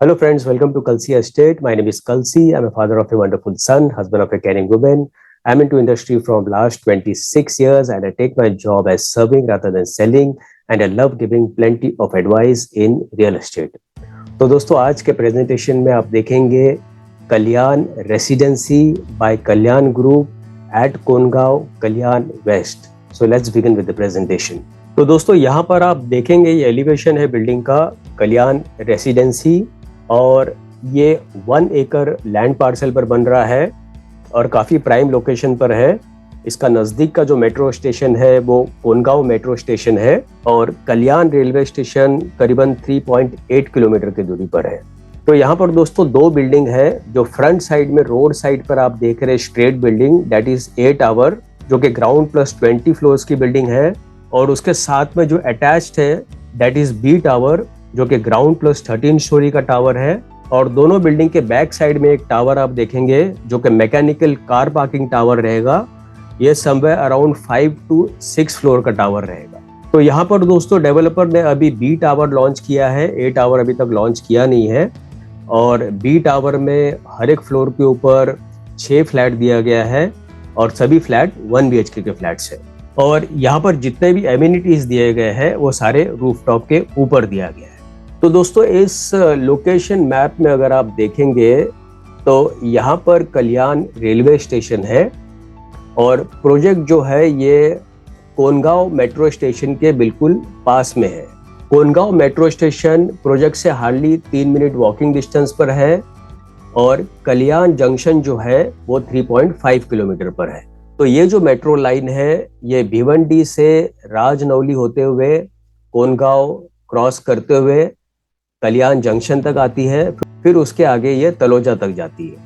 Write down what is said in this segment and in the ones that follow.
Hello, friends. Welcome to Kalsi Estate. My name is Kalsi. I'm a father of a wonderful son, husband of a caring woman. I'm into industry from last 26 years, and I take my job as serving rather than selling. And I love giving plenty of advice in real estate. तो दोस्तों आज के presentation में आप देखेंगे Kalyan residency by Kalyan group at Kongaon Kalyan west. So let's begin with the presentation. तो दोस्तों यहाँ पर आप देखेंगे ये एलिवेशन है बिल्डिंग का कल्याण रेसिडेंसी, और ये 1 एकड़ लैंड पार्सल पर बन रहा है और काफ़ी प्राइम लोकेशन पर है. इसका नज़दीक का जो मेट्रो स्टेशन है वो कोनगांव मेट्रो स्टेशन है और कल्याण रेलवे स्टेशन करीबन 3.8 किलोमीटर की दूरी पर है. तो यहाँ पर दोस्तों 2 बिल्डिंग है. जो फ्रंट साइड में रोड साइड पर आप देख रहे हैं straight building, that is A tower, जो कि ग्राउंड प्लस 20 फ्लोर्स की बिल्डिंग है. और उसके साथ में जो अटैच्ड है दैट इज B टावर, जो कि ग्राउंड प्लस 13 स्टोरी का टावर है. और दोनों बिल्डिंग के बैक साइड में एक टावर आप देखेंगे जो कि मैकेनिकल कार पार्किंग टावर रहेगा. ये समवेयर अराउंड 5 to 6 फ्लोर का टावर रहेगा. तो यहाँ पर दोस्तों डेवलपर ने अभी B टावर लॉन्च किया है, A टावर अभी तक लॉन्च किया नहीं है. और B टावर में हर एक फ्लोर के ऊपर 6 फ्लैट दिया गया है और सभी फ्लैट 1 BHK के फ्लैट्स है. और यहाँ पर जितने भी एमिनिटीज दिए गए हैं वो सारे रूफटॉप के ऊपर दिया गया है. तो दोस्तों इस लोकेशन मैप में अगर आप देखेंगे तो यहाँ पर कल्याण रेलवे स्टेशन है और प्रोजेक्ट जो है ये कोनगांव मेट्रो स्टेशन के बिल्कुल पास में है. कोनगांव मेट्रो स्टेशन प्रोजेक्ट से हार्डली 3 मिनट वॉकिंग डिस्टेंस पर है और कल्याण जंक्शन जो है वो 3.5 किलोमीटर पर है. तो ये जो मेट्रो लाइन है ये भिवंडी से राजनौली होते हुए कोनगांव क्रॉस करते हुए कल्याण जंक्शन तक आती है, फिर उसके आगे ये तलोजा तक जाती है.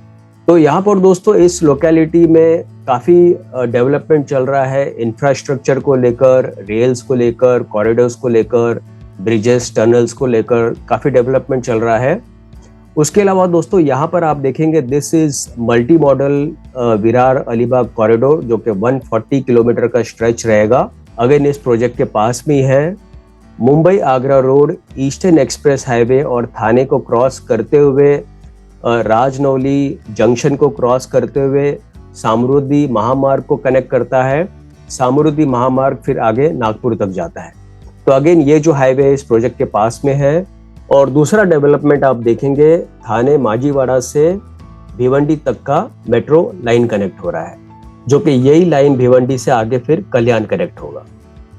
तो यहाँ पर दोस्तों इस लोकेलिटी में काफ़ी डेवलपमेंट चल रहा है. इंफ्रास्ट्रक्चर को लेकर, रेल्स को लेकर, कॉरिडोर्स को लेकर, ब्रिजेस, टनल्स को लेकर काफ़ी डेवलपमेंट चल रहा है. उसके अलावा दोस्तों यहाँ पर आप देखेंगे this is multi modal Virar Alibag corridor, जो कि 140 किलोमीटर का स्ट्रेच रहेगा. अगेन इस प्रोजेक्ट के पास में ही है. Mumbai Agra road, eastern express highway और थाने को क्रॉस करते हुए राजनौली जंक्शन को क्रॉस करते हुए सामरुद्धि महामार्ग को कनेक्ट करता है. सामरुद्धि महामार्ग फिर आगे नागपुर तक जाता है. तो अगेन ये जो हाईवे इस प्रोजेक्ट के पास में है. और दूसरा डेवलपमेंट आप देखेंगे थाने माजीवाड़ा से भिवंडी तक का मेट्रो लाइन कनेक्ट हो रहा है, जो कि यही लाइन भिवंडी से आगे फिर कल्याण कनेक्ट होगा.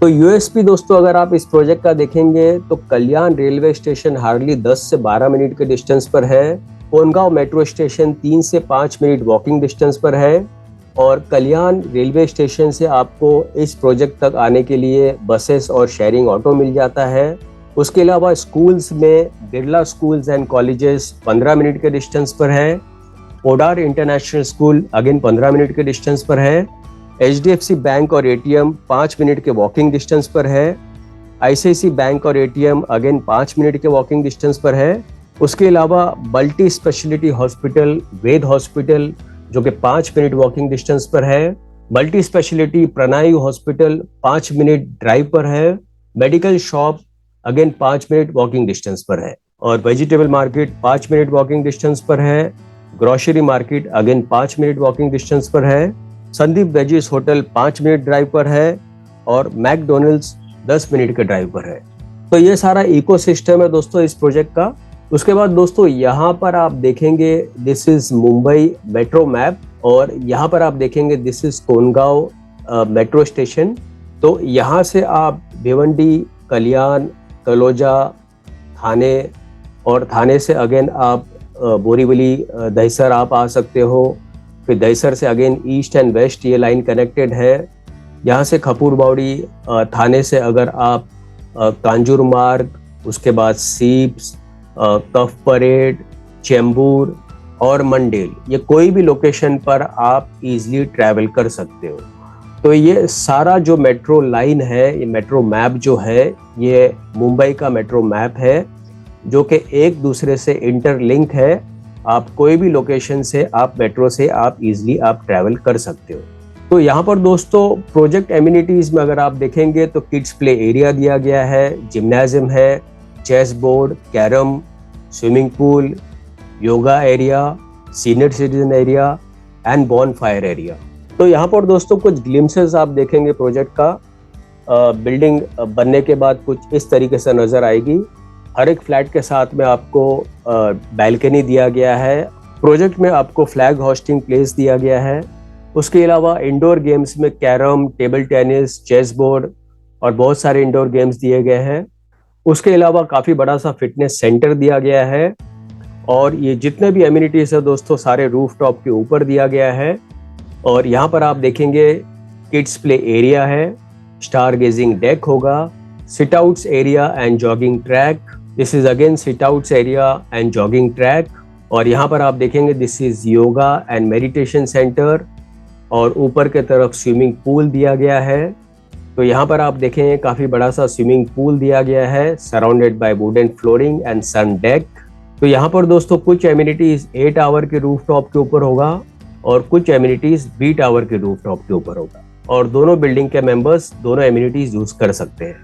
तो यूएसपी दोस्तों अगर आप इस प्रोजेक्ट का देखेंगे तो कल्याण रेलवे स्टेशन हार्डली 10 से 12 मिनट के डिस्टेंस पर है. कोनगांव मेट्रो स्टेशन 3 से 5 मिनट वॉकिंग डिस्टेंस पर है. और कल्याण रेलवे स्टेशन से आपको इस प्रोजेक्ट तक आने के लिए बसेस और शेयरिंग ऑटो मिल जाता है. उसके अलावा स्कूल्स में Birla schools and colleges 15 minute के डिस्टेंस पर है. Odar international school again 15 minute के डिस्टेंस पर है. HDFC बैंक और ATM 5 मिनट के वॉकिंग डिस्टेंस पर है. ICICI बैंक और ATM अगेन 5 मिनट के वॉकिंग डिस्टेंस पर है. उसके अलावा multi speciality hospital Ved hospital जो कि 5 मिनट वॉकिंग डिस्टेंस पर है. Multi speciality Pranayu hospital 5 minute drive पर है. Medical shop again 5 minute walking distance पर है. और vegetable market 5 minute walking distance पर है. Grocery market again 5 minute walking distance पर है. Sandeep veggies hotel 5 minute drive पर है. और मैकडोनल्ड्स 10 मिनट के ड्राइव पर है. तो ये सारा इकोसिस्टम है दोस्तों इस प्रोजेक्ट का. उसके बाद दोस्तों यहाँ पर आप देखेंगे this is Mumbai metro map और यहाँ पर आप देखेंगे this is Kongaon metro station. तो यहाँ से आप भिवंडी, कल्याण, तलोजा, थाने और थाने से अगेन आप बोरीवली, दहिसर आप आ सकते हो. फिर दहिसर से अगेन ईस्ट एंड वेस्ट ये लाइन कनेक्टेड है. यहाँ से खपूरबावड़ी, थाने से अगर आप कांजूर मार्ग, उसके बाद सीप्स, कफ परेड, चेंबूर और मंडेल, ये कोई भी लोकेशन पर आप इजीली ट्रैवल कर सकते हो. तो ये सारा जो मेट्रो लाइन है, ये मेट्रो मैप जो है ये मुंबई का मेट्रो मैप है जो कि एक दूसरे से इंटरलिंक है. आप कोई भी लोकेशन से आप मेट्रो से आप इजीली आप ट्रैवल कर सकते हो. तो यहाँ पर दोस्तों प्रोजेक्ट एमिनिटीज में अगर आप देखेंगे तो किड्स प्ले एरिया दिया गया है, जिम्नाजियम है, chess board, carrom, swimming pool, yoga area, senior citizen area and bonfire area. तो यहाँ पर दोस्तों कुछ ग्लिम्सेस आप देखेंगे प्रोजेक्ट का। बिल्डिंग बनने के बाद कुछ इस तरीके से नजर आएगी। हर एक फ्लैट के साथ में आपको बैल्कनी दिया गया है। प्रोजेक्ट में आपको फ्लैग होस्टिंग प्लेस दिया गया है। उसके अलावा इंडोर गेम्स में carrom, table tennis, chess board और बहुत सारे इंडोर गेम्स दिए गए हैं। उसके अलावा काफ़ी बड़ा सा फिटनेस सेंटर दिया गया है और ये जितने भी एमिनिटीज है दोस्तों सारे रूफ टॉप के ऊपर दिया गया है। और यहाँ पर आप देखेंगे किड्स प्ले एरिया है, स्टार गेजिंग डेक होगा, sit outs area and jogging track. This is again sit outs area and jogging track. और यहाँ पर आप देखेंगे this is yoga and meditation centre और ऊपर के तरफ स्विमिंग पूल दिया गया है। तो यहाँ पर आप देखेंगे काफ़ी बड़ा सा स्विमिंग पूल दिया गया है surrounded by wooden flooring and sun deck. तो यहाँ पर दोस्तों कुछ एमिनिटीज 8 टावर के रूफ टॉप के ऊपर होगा और कुछ एमिनिटीज B टावर के रूफ टॉप के ऊपर होगा और दोनों बिल्डिंग के मेंबर्स दोनों एमिनिटीज यूज कर सकते हैं।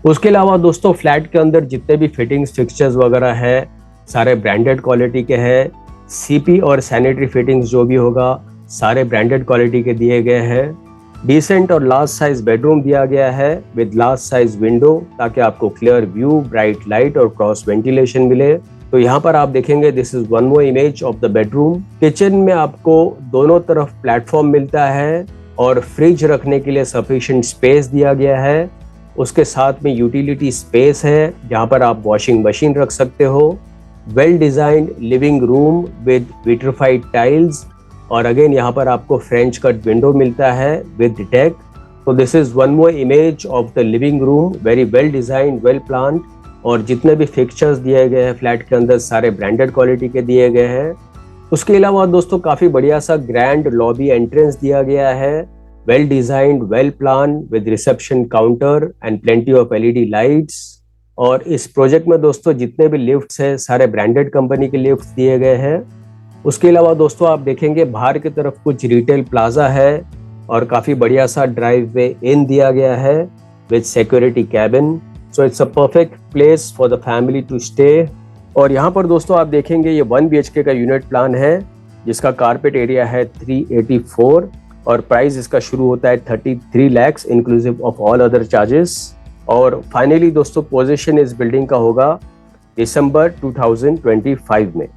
उसके अलावा दोस्तों फ्लैट के अंदर जितने भी फिटिंग्स फिक्सचर्स वगैरह है सारे ब्रांडेड क्वालिटी के हैं। CP और सैनिटरी फिटिंग्स जो भी होगा सारे ब्रांडेड क्वालिटी के दिए गए हैं। डिसेंट और लार्ज साइज बेडरूम दिया गया है विद लार्ज साइज विंडो ताकि आपको क्लियर व्यू, ब्राइट लाइट और क्रॉस वेंटिलेशन मिले। तो यहाँ पर आप देखेंगे this is one more image of the bedroom. Kitchen में आपको दोनों तरफ प्लेटफॉर्म मिलता है और फ्रिज रखने के लिए सफिशिएंट स्पेस दिया गया है। उसके साथ में यूटिलिटी स्पेस है जहाँ पर आप वॉशिंग मशीन रख सकते हो। Well designed living room with vitrified tiles और अगेन यहाँ पर आपको फ्रेंच कट विंडो मिलता है विद डेक। तो this is one more image of the living room, very well design, well planned और जितने भी फिक्सचर्स दिए गए हैं फ्लैट के अंदर सारे ब्रांडेड क्वालिटी के दिए गए हैं। उसके अलावा दोस्तों काफी बढ़िया सा ग्रैंड लॉबी एंट्रेंस दिया गया है, well designed, well plan with reception counter and plenty of LED lights. और इस प्रोजेक्ट में दोस्तों जितने भी लिफ्ट्स है सारे ब्रांडेड कंपनी के लिफ्ट्स दिए गए हैं। उसके अलावा दोस्तों आप देखेंगे बाहर की तरफ कुछ रिटेल प्लाजा है और काफी बढ़िया सा ड्राइव वे इन दिया गया है with security cabin. So it's a perfect place for the family to stay. और यहाँ पर दोस्तों आप देखेंगे ये 1 BHK का यूनिट प्लान है जिसका कारपेट एरिया है 384 और प्राइस इसका शुरू होता है 33 lakhs inclusive of all other charges. और फाइनली दोस्तों पोजीशन इस बिल्डिंग का होगा दिसंबर 2025 में।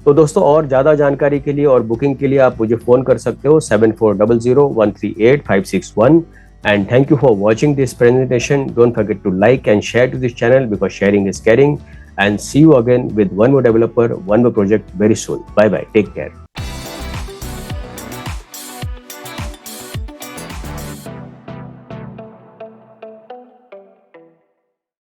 तो दोस्तों और ज़्यादा जानकारी के लिए और बुकिंग के लिए आप मुझे फ़ोन कर सकते हो 7400138561 and thank you for watching this presentation. Don't forget to like and share to this channel because sharing is caring and see you again with one more developer, one more project very soon. Bye bye. Take care.